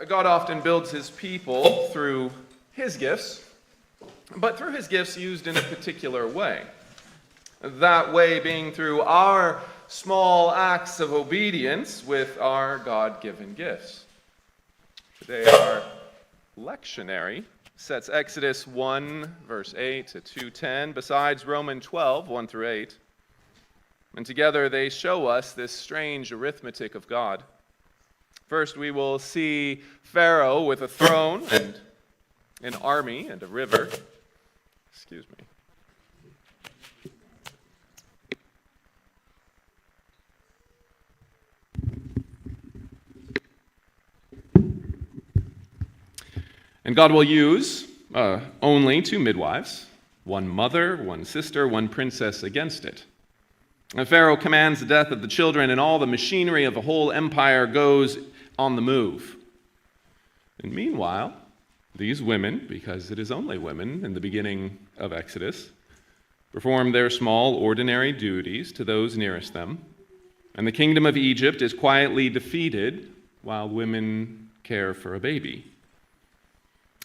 God often builds his people through his gifts, but through his gifts used in a particular way. That way being through our small acts of obedience with our God-given gifts. Today our lectionary sets Exodus 1, verse 8 to 2:10, besides Romans 12, 1 through 8. And together they show us this strange arithmetic of God. First, we will see Pharaoh with a throne and an army and a river. Excuse me. And God will use only 2 midwives, 1 mother, 1 sister, 1 princess against it. And Pharaoh commands the death of the children, and all the machinery of the whole empire goes on the move. And meanwhile, these women, because it is only women in the beginning of Exodus, perform their small, ordinary duties to those nearest them, and the kingdom of Egypt is quietly defeated while women care for a baby.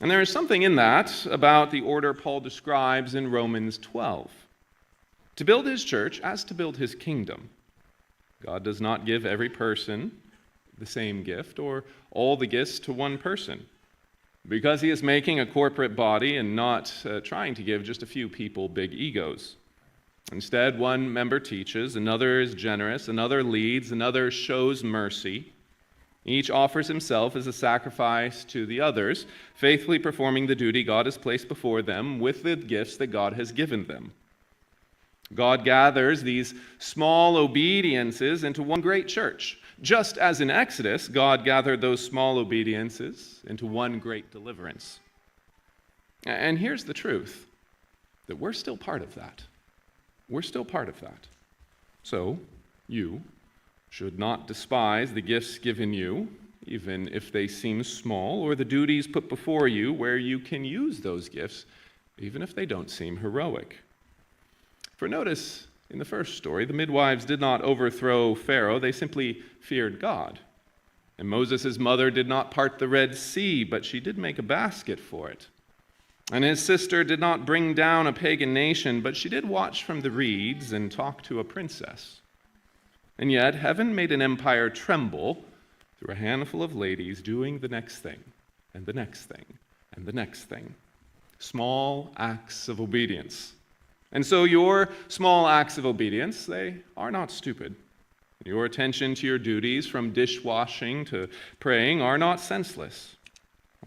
And there is something in that about the order Paul describes in Romans 12. To build his church as to build his kingdom. God does not give every person the same gift or all the gifts to one person, because he is making a corporate body and not trying to give just a few people big egos. Instead, one member teaches, another is generous, another leads, another shows mercy. Each offers himself as a sacrifice to the others, faithfully performing the duty God has placed before them with the gifts that God has given them. God gathers these small obediences into one great church. Just as in Exodus, God gathered those small obediences into one great deliverance. And here's the truth, that we're still part of that. We're still part of that. So, you should not despise the gifts given you, even if they seem small, or the duties put before you where you can use those gifts, even if they don't seem heroic. For notice, in the first story, the midwives did not overthrow Pharaoh, they simply feared God. And Moses' mother did not part the Red Sea, but she did make a basket for it. And his sister did not bring down a pagan nation, but she did watch from the reeds and talk to a princess. And yet, heaven made an empire tremble through a handful of ladies doing the next thing, and the next thing, and the next thing. Small acts of obedience. And so your small acts of obedience, they are not stupid. Your attention to your duties, from dishwashing to praying, are not senseless.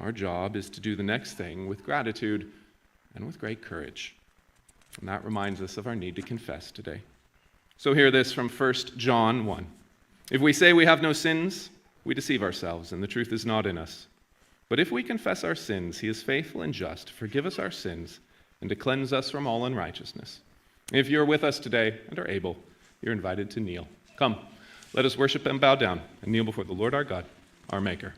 Our job is to do the next thing with gratitude and with great courage. And that reminds us of our need to confess today. So hear this from 1 John 1. If we say we have no sins, we deceive ourselves, and the truth is not in us. But if we confess our sins, he is faithful and just to forgive us our sins and to cleanse us from all unrighteousness. If you're with us today and are able, you're invited to kneel. Come, let us worship and bow down and kneel before the Lord our God, our Maker.